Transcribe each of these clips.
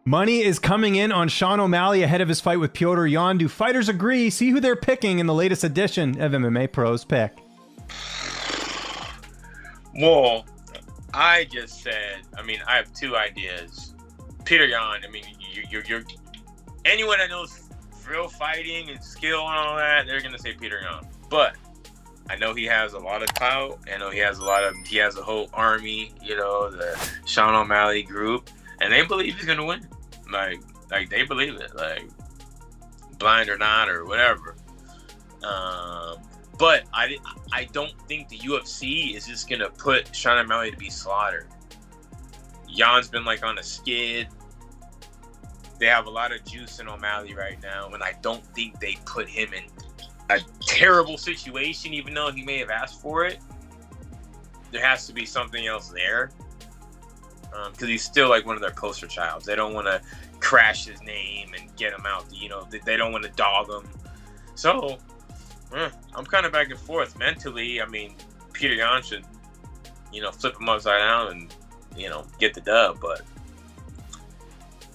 Money is coming in on Sean O'Malley ahead of his fight with Petr Yan. Do fighters agree? See who they're picking in the latest edition of MMA Pros Pick. Well, I just said, I have two ideas. Petr Yan, you're anyone that knows real fighting and skill and all that, they're going to say Petr Yan. But I know he has a lot of clout. I know he has a whole army, the Sean O'Malley group, and they believe he's gonna win. Like they believe it, like blind or not or whatever. But I don't think the UFC is just gonna put Sean O'Malley to be slaughtered. Jan's been on a skid. They have a lot of juice in O'Malley right now, and I don't think they put him in a terrible situation, even though he may have asked for it. There has to be something else there, because he's still one of their poster childs. They don't want to crash his name and get him out. They don't want to dog him. So I'm kind of back and forth mentally. Petr Yan should, flip him upside down and get the dub, but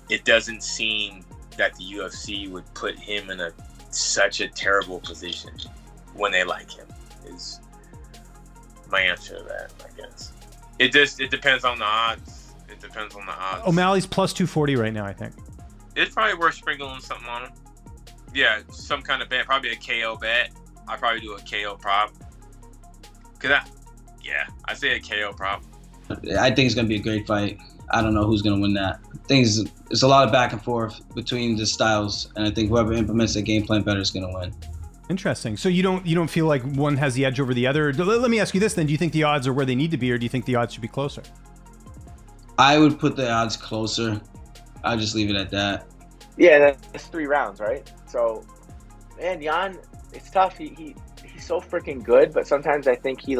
it doesn't seem that the UFC would put him in such a terrible position when they like him, is my answer to that, I guess. It depends on the odds. It depends on the odds. O'Malley's plus 240 right now, I think. It's probably worth sprinkling something on him. Yeah, some kind of bet, probably a KO bet. I'd probably do a KO prop. I say a KO prop. I think it's going to be a great fight. I don't know who's going to win that. I think it's a lot of back and forth between the styles, and I think whoever implements the game plan better is going to win. Interesting. So you don't feel like one has the edge over the other? Let me ask you this then. Do you think the odds are where they need to be, or do you think the odds should be closer? I would put the odds closer. I'll just leave it at that. Yeah, that's 3 rounds, right? So, man, Yan, it's tough. He's so freaking good, but sometimes I think he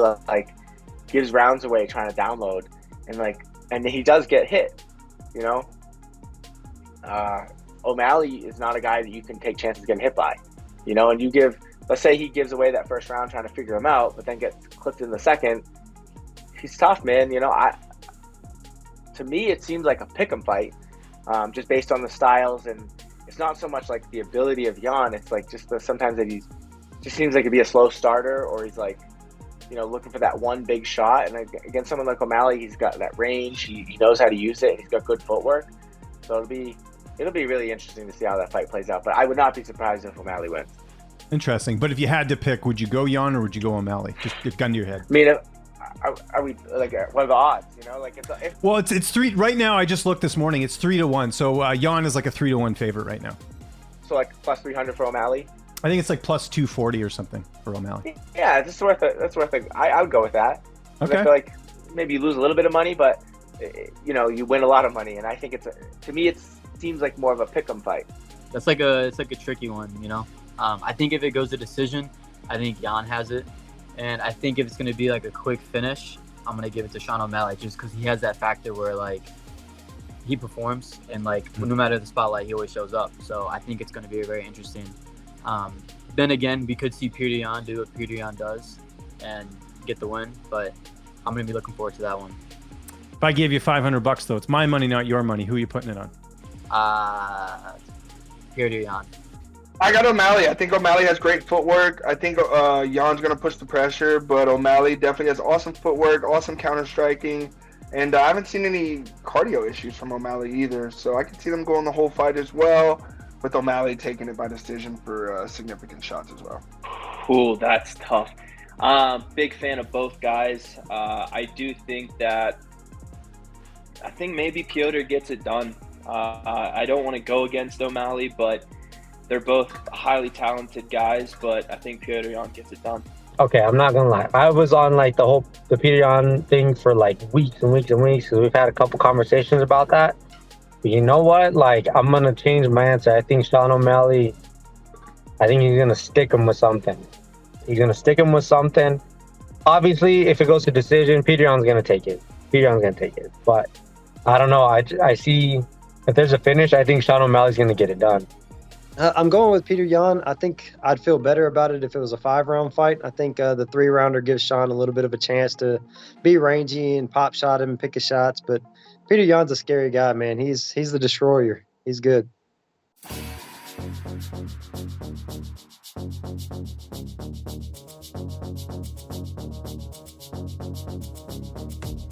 gives rounds away trying to download, and he does get hit. O'Malley is not a guy that you can take chances getting hit by, and let's say he gives away that first round trying to figure him out, but then gets clipped in the second. He's tough, man. To me, it seems like a pick'em fight, just based on the styles, and it's not so much the ability of Yan. It's sometimes that just seems like he'd be a slow starter, or he's looking for that one big shot. And against someone like O'Malley, he's got that range. He knows how to use it. He's got good footwork. So it'll be really interesting to see how that fight plays out. But I would not be surprised if O'Malley wins. Interesting. But if you had to pick, would you go Yan or would you go O'Malley? Just get gun to your head. Are we what are the odds? Well, it's 3 right now. I just looked this morning. It's 3-1. So Yan is a 3-1 favorite right now. So plus 300 for O'Malley. I think it's plus 240 or something for O'Malley. Yeah, that's worth it. I would go with that. Okay. I feel like maybe you lose a little bit of money, but you win a lot of money, and I think to me it seems like more of a pick'em fight. That's it's a tricky one, I think if it goes to decision, I think Yan has it, and I think if it's going to be a quick finish, I'm going to give it to Sean O'Malley just because he has that factor where he performs, and no matter the spotlight, he always shows up. So I think it's going to be very interesting. Then again, we could see Petr Yan do what Petr Yan does and get the win, but I'm going to be looking forward to that one. If I gave you $500 though, it's my money, not your money. Who are you putting it on? Petr Yan. I got O'Malley. I think O'Malley has great footwork. I think Jan's going to push the pressure, but O'Malley definitely has awesome footwork, awesome counter striking, and I haven't seen any cardio issues from O'Malley either. So I can see them going the whole fight as well, with O'Malley taking it by decision for significant shots as well. Ooh, that's tough. Big fan of both guys. I do think maybe Petr gets it done. I don't want to go against O'Malley, but they're both highly talented guys, but I think Petr Yan gets it done. Okay, I'm not gonna lie. I was on the Petr Yan thing for weeks and weeks and weeks. So we've had a couple conversations about that. But you know what? I'm gonna change my answer. I think Sean O'Malley. I think he's gonna stick him with something. Obviously, if it goes to decision, Petr Yan's gonna take it. But I don't know. I see if there's a finish, I think Sean O'Malley's gonna get it done. I'm going with Petr Yan. I think I'd feel better about it if it was a 5-round fight. I think the 3-rounder gives Sean a little bit of a chance to be rangy and pop shot him and pick his shots. But Peter Yan's a scary guy, man. He's the destroyer. He's good.